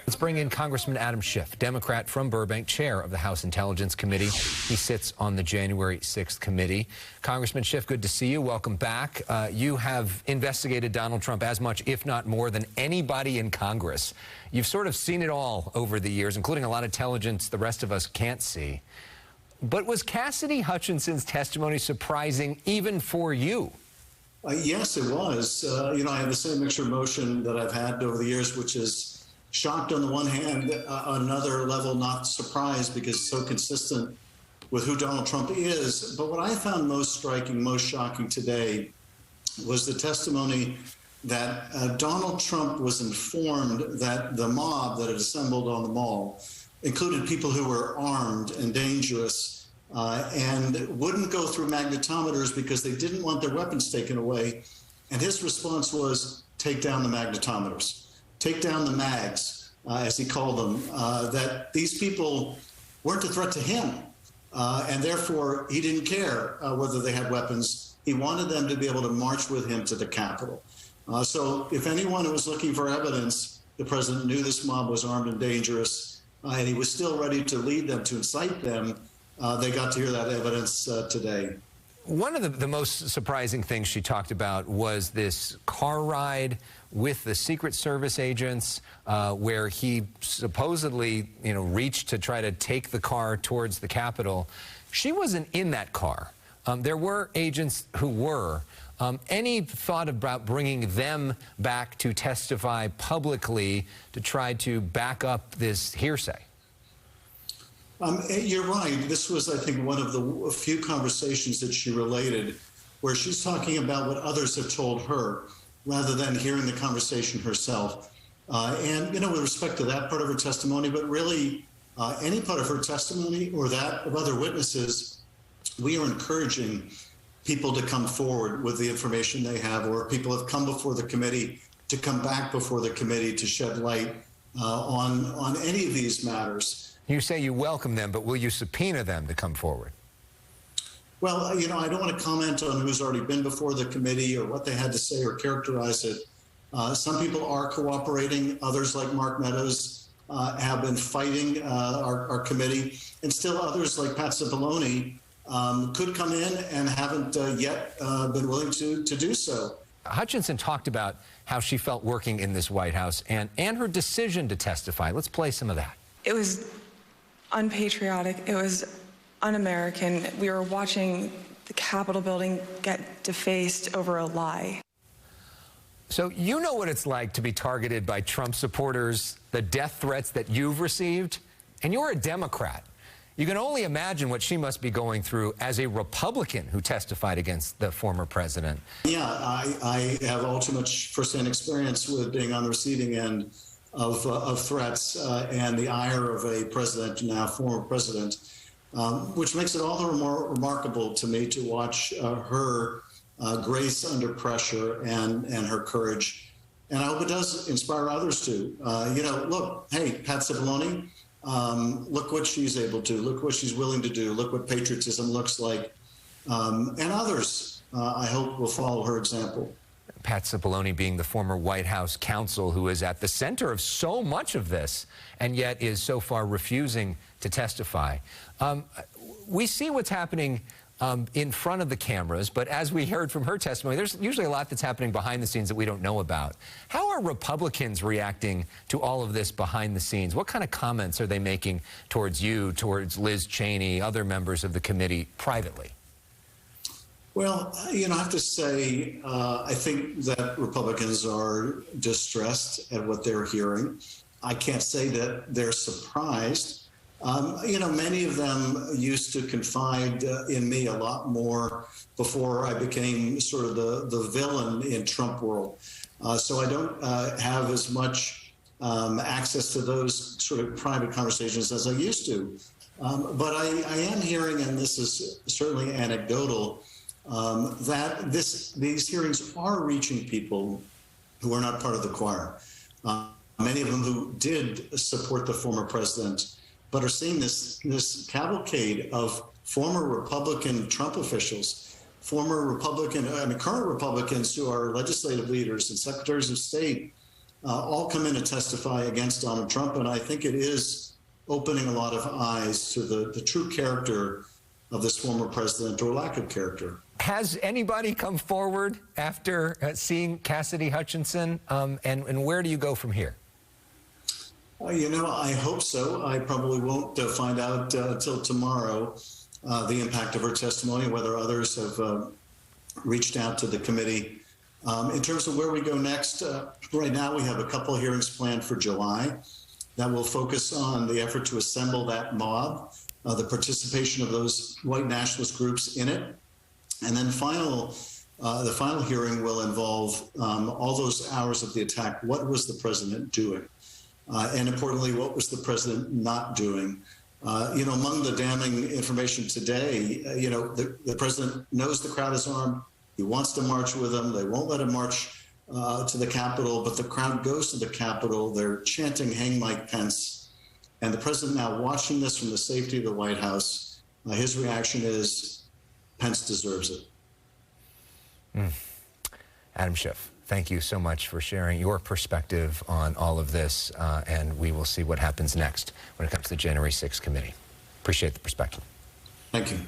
Let's bring in Congressman Adam Schiff, Democrat from Burbank, chair of the House Intelligence Committee. He sits on the January 6th committee. Congressman Schiff, good to see you. Welcome back. You have investigated Donald Trump as much, if not more, than anybody in Congress. You've sort of seen it all over the years, including a lot of intelligence the rest of us can't see. But was Cassidy Hutchinson's testimony surprising even for you? Yes, it was. I have the same mixed emotion that I've had over the years, which is shocked on the one hand, on another level, not surprised because it's so consistent with who Donald Trump is. But what I found most striking, most shocking today was the testimony that Donald Trump was informed that the mob that had assembled on the mall included people who were armed and dangerous and wouldn't go through magnetometers because they didn't want their weapons taken away. And his response was, take down the magnetometers. Take down the mags, as he called them, that these people weren't a threat to him. And therefore, he didn't care whether they had weapons. He wanted them to be able to march with him to the Capitol. So if anyone was looking for evidence, the president knew this mob was armed and dangerous, and he was still ready to lead them, to incite them. They got to hear that evidence today. One of the most surprising things she talked about was this car ride with the Secret Service agents where he supposedly, reached to try to take the car towards the Capitol. She wasn't in that car. There were agents who were. Any thought about bringing them back to testify publicly to try to back up this hearsay? You're right. This was, I think, one of the few conversations that she related where she's talking about what others have told her rather than hearing the conversation herself. And, with respect to that part of her testimony, but really any part of her testimony or that of other witnesses, we are encouraging people to come forward with the information they have, or people have come before the committee to come back before the committee to shed light on any of these matters. You say you welcome them, but will you subpoena them to come forward? Well, I don't want to comment on who's already been before the committee or what they had to say or characterize it. Some people are cooperating. Others, like Mark Meadows, have been fighting our committee. And still others, like Pat Cipollone, could come in and haven't yet been willing to do so. Hutchinson talked about how she felt working in this White House and her decision to testify. Let's play some of that. It was unpatriotic. It was un-American. We were watching the Capitol building get defaced over a lie. So you know what it's like to be targeted by Trump supporters, the death threats that you've received, and you're a Democrat. You can only imagine what she must be going through as a Republican who testified against the former president. Yeah, I have all too much firsthand experience with being on the receiving end of threats and the ire of a president, now former president, which makes it all the more remarkable to me to watch her grace under pressure and her courage. And I hope it does inspire others too. Look, hey, Pat Cipollone, look what she's able to, look what she's willing to do, look what patriotism looks like. And others, I hope, will follow her example. Pat Cipollone being the former White House counsel who is at the center of so much of this and yet is so far refusing to testify. We see what's happening in front of the cameras, but as we heard from her testimony, there's usually a lot that's happening behind the scenes that we don't know about. How are Republicans reacting to all of this behind the scenes? What kind of comments are they making towards you, towards Liz Cheney, other members of the committee privately? Well, I have to say, I think that Republicans are distressed at what they're hearing. I can't say that they're surprised. Many of them used to confide in me a lot more before I became sort of the villain in Trump world. So I don't have as much access to those sort of private conversations as I used to. But I am hearing, and this is certainly anecdotal, that these hearings are reaching people who are not part of the choir. Many of them who did support the former president, but are seeing this cavalcade of former Republican Trump officials, current Republicans who are legislative leaders and secretaries of state, all come in to testify against Donald Trump. And I think it is opening a lot of eyes to the true character of this former president, or lack of character. Has anybody come forward after seeing Cassidy Hutchinson? And where do you go from here? You know, I hope so. I probably won't find out until tomorrow the impact of her testimony, whether others have reached out to the committee. In terms of where we go next, right now we have a couple of hearings planned for July that will focus on the effort to assemble that mob, the participation of those white nationalist groups in it. And then the final hearing will involve all those hours of the attack. What was the president doing? And importantly, what was the president not doing? You know, among the damning information today, you know, the president knows the crowd is armed. He wants to march with them. They won't let him march to the Capitol, but the crowd goes to the Capitol. They're chanting, "Hang Mike Pence." And the president, now watching this from the safety of the White House, his reaction is, Pence deserves it. Adam Schiff, thank you so much for sharing your perspective on all of this, and we will see what happens next when it comes to the January 6th committee. Appreciate the perspective. Thank you.